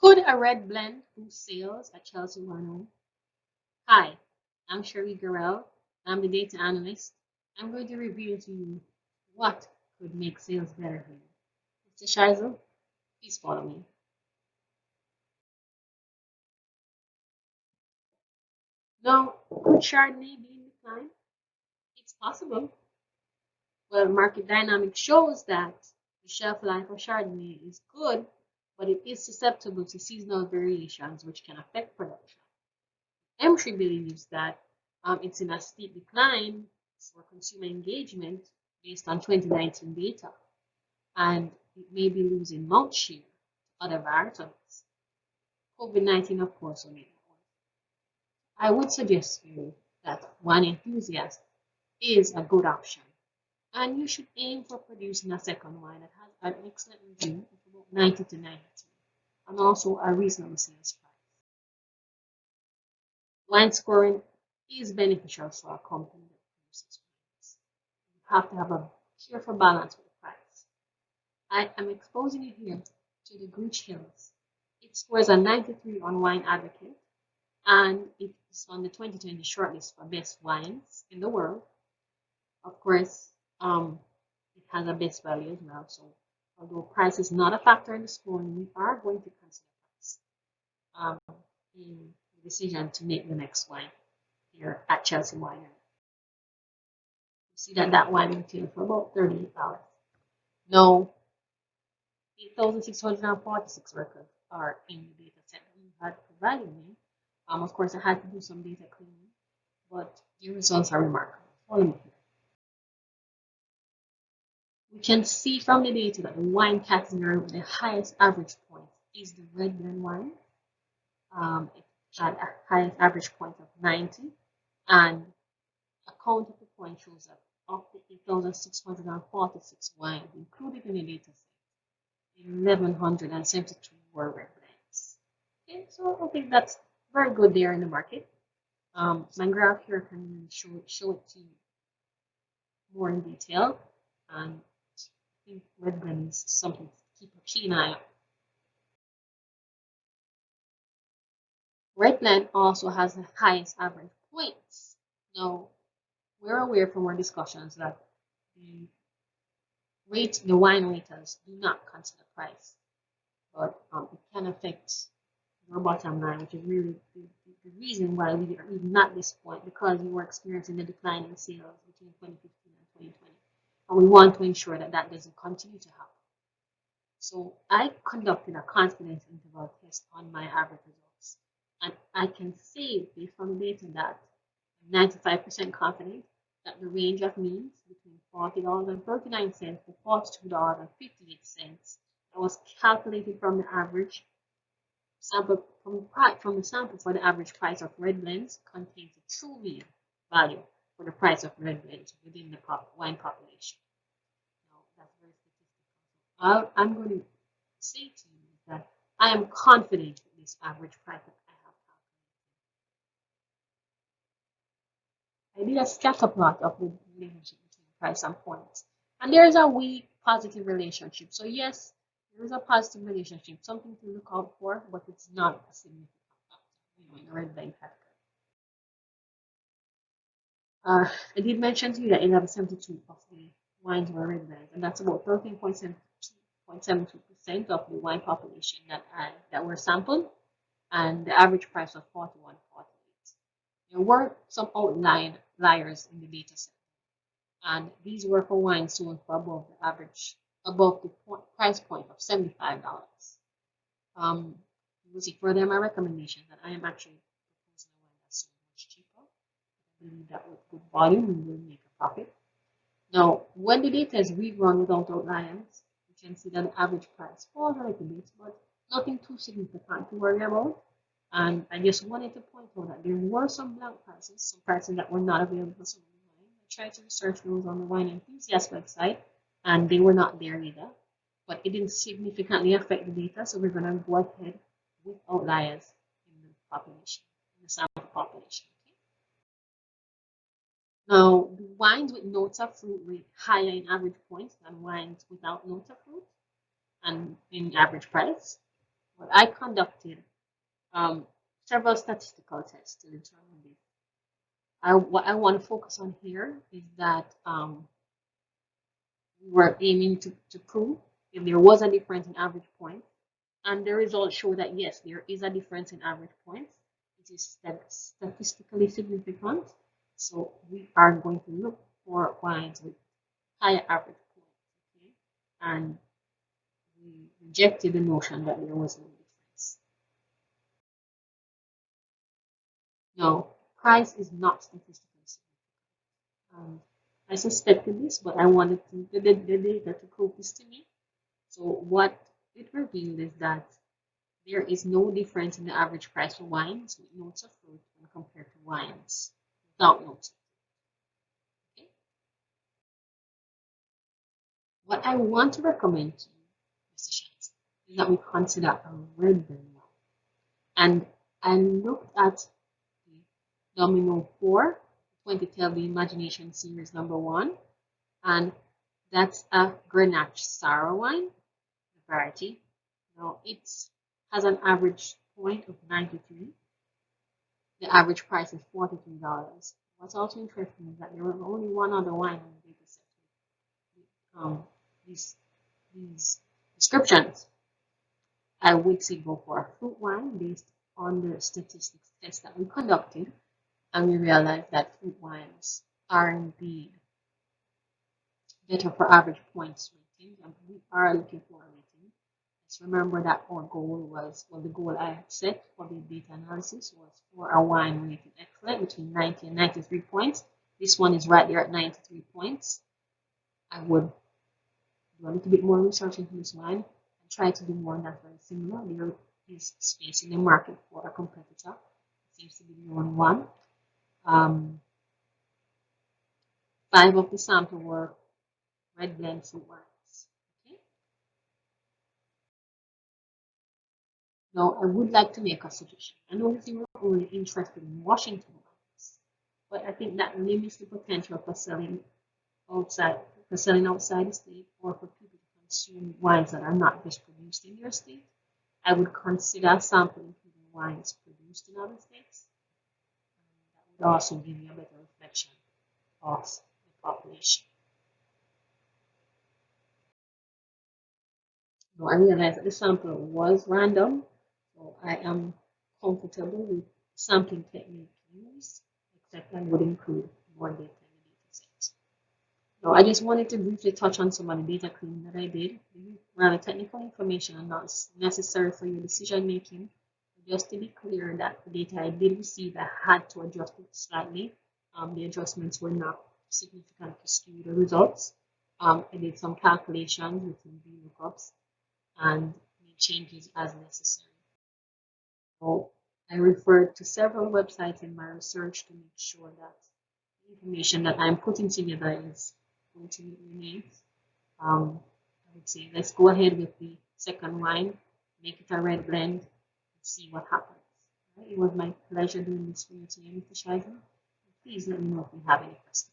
Could a red blend boost sales at Chelsea Winery? Hi, I'm Sherrie Garel. I'm the data analyst. I'm going to reveal to you what could make sales better here. Mr. Shizel, please follow me. Now, could Chardonnay be in decline? It's possible. Well, market dynamics shows that the shelf life of Chardonnay is good, but it is susceptible to seasonal variations which can affect production. M3 believes that it's in a steep decline for consumer engagement based on 2019 data, and it may be losing mount share to other varietals. COVID-19, of course, will make that one. I would suggest to you that Wine Enthusiast is a good option, and you should aim for producing a second wine that has an excellent review of about 90 to 92, and also a reasonable sales price. Wine scoring is beneficial for a company that produces wines. You have to have a careful balance with the price. I am exposing you here to the Gooch Hills. It scores a 93 on Wine Advocate, and it is on the 2020 shortlist for best wines in the world. Of course, it has a best value as well. So although price is not a factor in the scoring, we are going to consider price in the decision to make the next wine here at Chelsea Winery. You see that wine retail for about $38. No, 8,646 records are in the data set that you had provided me. Of course, I had to do some data cleaning, but the results are remarkable. Follow me here. We can see from the data that the wine category with the highest average point is the red blend wine. It had a highest average point of 90, and a count of the point shows that of the 8,646 wines included in the data set, 1,172 were red blends. Okay, so I think that's very good there in the market. My graph here can show it to you more in detail, and I think red blend is something to keep a keen eye on. Red blend also has the highest average points. Now, we're aware from our discussions that the wine raters do not consider price, but it can affect your bottom line, which is really the reason why we are even at this point, because we were experiencing a decline in sales between 2015 and 2020, and we want to ensure that that doesn't continue to happen. So I conducted a confidence interval test on my average results, and I can say based on the data that I'm 95% confident that the range of means between $40.39 to $42.58 that was calculated from the average sample from the sample for the average price of red blends contains a true mean value for the price of red blends within the wine population. Now, that's very statistical. I'm going to say to you that I am confident with this average price that I have calculated. I did a scatter plot of the relationship between price and points, and there is a weak positive relationship. So yes, there is a positive relationship, something to look out for, but it's not a significant factor, in the red blend category. I did mention to you that 1172 of the wines were red blends, and that's about 13.72% of the wine population that were sampled, and the average price was 41.48. There were some outliers in the data set, and these were for wines sold for above the price point of $75. You will see further in my recommendations that I am actually proposing a wine that's so much cheaper. I believe that with good volume we will make a profit. Now, when the data is rerun without outliers, you can see that the average price falls a little bit, but nothing too significant to worry about. And I just wanted to point out that there were some blank prices, some prices that were not available for some of the wine. I tried to research those on the Wine Enthusiast website, and they were not there either. But it didn't significantly affect the data, so we're going to go ahead with outliers in the population, in the sample population. Okay? Now, the wines with notes of fruit rate higher in average points than wines without notes of fruit and in average price. But I conducted several statistical tests to determine this. What I want to focus on here is that we were aiming to prove if there was a difference in average points, and the results show that yes, there is a difference in average points. It is statistically significant. So we are going to look for wines with higher average points. Okay? And we rejected the notion that there was no difference. No, price is not statistically significant. I suspected this, but I wanted the data to prove this to me. So what it revealed is that there is no difference in the average price for wines with notes of fruit when compared to wines without notes of fruit. Okay? What I want to recommend to you, Mr. Shines, is that we consider a red blend wine. And I looked at the Domino 4, 2012 The Imagination Series #1, and that's a Grenache Sour wine, the variety. Now it has an average point of 93. The average price is $43. What's also interesting is that there was only one other wine on the data set with these descriptions. I would say go for a fruit wine based on the statistics test that we conducted, and we realized that fruit wines are indeed better for average points rating, and we are looking for a rating. Let's remember that our goal was, well, the goal I had set for the data analysis was for a wine rated excellent between 90 and 93 points. This one is right there at 93 points. I would do a little bit more research into this wine and try to do more that's very similar. There is space in the market for a competitor. It seems to be the only one. 5 of the sample were red blend fruit wines. Okay. Now, I would like to make a suggestion. I know that you are only interested in Washington wines, but I think that limits the potential for selling outside the state, or for people to consume wines that are not just produced in your state. I would consider sampling including wines produced in other states. That would also give you a better reflection of the population. Now, I realize that the sample was random, so I am comfortable with the sampling technique used, except I would include more data in the data set. Now, I just wanted to briefly touch on some of the data cleaning that I did. Rather technical information and not necessary for your decision making. Just to be clear that the data I did receive, I had to adjust it slightly. The adjustments were not significant to skew the results. I did some calculations within VLOOKUPs and made changes as necessary. So I referred to several websites in my research to make sure that the information that I'm putting together is going to meet your needs. I would say let's go ahead with the second wine, make it a red blend, and see what happens. Right? It was my pleasure doing this for you today, Mr. Shizen. Please let me know if you have any questions.